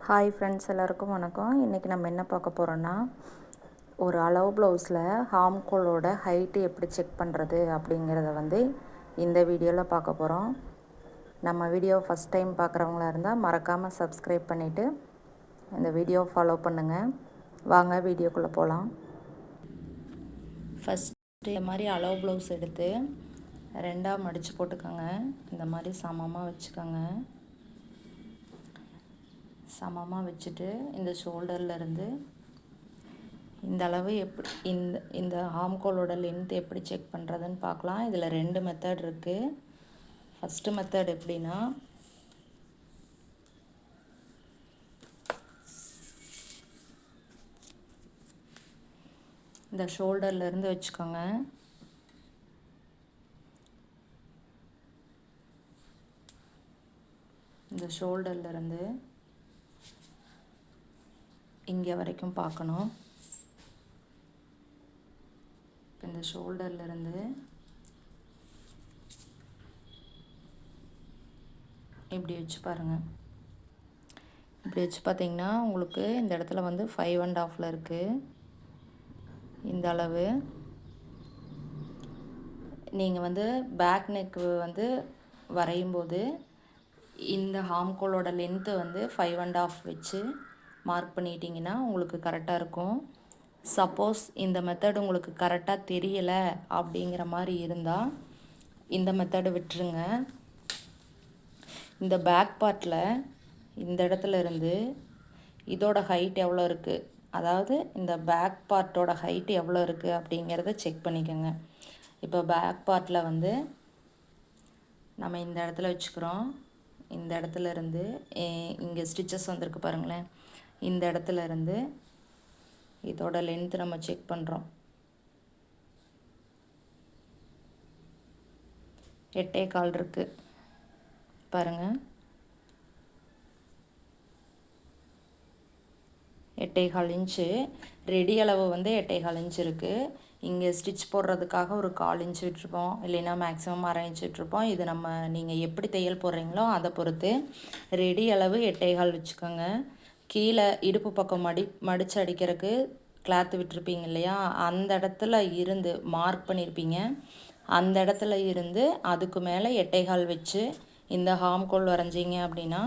Hi friends, எல்லாருக்கும் வணக்கம். இன்றைக்கி நம்ம என்ன பார்க்க போகிறோன்னா, ஒரு அளவு ப்ளவுஸில் ஹாம்கோலோட ஹைட்டு எப்படி செக் பண்ணுறது அப்படிங்கிறத இந்த வீடியோவில் பார்க்க போகிறோம். நம்ம வீடியோ ஃபஸ்ட் டைம் பார்க்குறவங்களா இருந்தால் மறக்காமல் சப்ஸ்கிரைப் பண்ணிவிட்டு இந்த வீடியோவை ஃபாலோ பண்ணுங்கள். வாங்க வீடியோக்குள்ளே போகலாம். ஃபஸ்ட்டு இந்த மாதிரி அளவு ப்ளவுஸ் எடுத்து ரெண்டாக மடித்து போட்டுக்கோங்க. இந்த மாதிரி சமமாக வச்சுக்கோங்க. சமமாக வச்சுட்டு இந்த ஷோல்டர்லேருந்து இந்த அளவு எப்படி இந்த ஆம்கோலோட லென்த் எப்படி செக் பண்ணுறதுன்னு பார்க்கலாம். இதில் 2 மெத்தட் இருக்குது. ஃபஸ்ட்டு மெத்தட் எப்படின்னா, இந்த ஷோல்டர்லேருந்து வச்சுக்கோங்க. இந்த ஷோல்டர்லேருந்து இங்கே வரைக்கும் பார்க்கணும். இந்த ஷோல்டர்லேருந்து இப்படி வச்சு பாருங்கள். இப்படி வச்சு பார்த்தீங்கன்னா உங்களுக்கு இந்த இடத்துல 5.5 இருக்குது. இந்த அளவு நீங்கள் பேக் நெக்கு வரையும்போது இந்த ஹாம்கோலோட லென்த்து 5.5 வச்சு மார்க் பண்ணிட்டீங்கன்னா உங்களுக்கு கரெக்டாக இருக்கும். சப்போஸ் இந்த மெத்தட் உங்களுக்கு கரெக்டாக தெரியலை அப்படிங்கிற மாதிரி இருந்தால் இந்த மெத்தடு விட்டுருங்க. இந்த பேக் பார்ட்டில் இந்த இடத்துல இருந்து இதோட ஹைட் எவ்வளோ இருக்குது, அதாவது இந்த பேக் பார்ட்டோட ஹைட் எவ்வளோ இருக்குது அப்படிங்கிறத செக் பண்ணிக்கோங்க. இப்போ பேக் பார்ட்டில் நம்ம இந்த இடத்துல வச்சுக்கிறோம். இந்த இடத்துல இருந்து இங்கே ஸ்டிச்சஸ் வந்திருக்கு பாருங்களேன். இந்த இடத்துல இருந்து இதோட லென்த் நம்ம செக் பண்ணுறோம். 8.25 இருக்குது பாருங்கள். 8.25 இன்ச்சு. ரெடி அளவு 8.25 இன்ச்சு இருக்குது. இங்கே ஸ்டிச் போடுறதுக்காக ஒரு 1/4 இன்ச்சு விட்டுருப்போம், இல்லைன்னா மேக்ஸிமம் 1/2 இன்ச்சு விட்டுருப்போம். இது நீங்கள் எப்படி தையல் போடுறீங்களோ அதை பொறுத்து. ரெடி அளவு 8.25 வச்சுக்கோங்க. கீழே இடுப்பு பக்கம் மடித்து அடிக்கிறதுக்கு கிளாத்து விட்டுருப்பீங்க இல்லையா, அந்த இடத்துல இருந்து மார்க் பண்ணியிருப்பீங்க. அந்த இடத்துல இருந்து அதுக்கு மேலே 8.25 வச்சு இந்த ஹாம்கோல் வரைஞ்சிங்க அப்படின்னா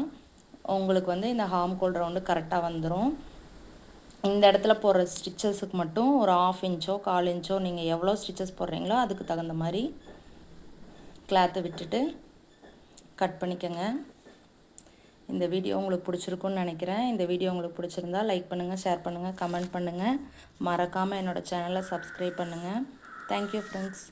உங்களுக்கு இந்த ஹாம்கோல் ரவுண்டு கரெக்டாக வந்துடும். இந்த இடத்துல போடுற ஸ்டிச்சஸுக்கு மட்டும் ஒரு 1/2 இன்ச்சோ 1/4 இன்ச்சோ நீங்கள் எவ்வளோ ஸ்டிச்சஸ் போடுறீங்களோ அதுக்கு தகுந்த மாதிரி கிளாத்தை விட்டுட்டு கட் பண்ணிக்கோங்க. இந்த வீடியோ உங்களுக்கு பிடிச்சிருக்குன்னு நினைக்கிறேன். இந்த வீடியோ உங்களுக்கு பிடிச்சிருந்தா லைக் பண்ணுங்கள், ஷேர் பண்ணுங்கள், கமெண்ட் பண்ணுங்கள். மறக்காமல் என்னோடய சேனலை சப்ஸ்கிரைப் பண்ணுங்கள். Thank you friends.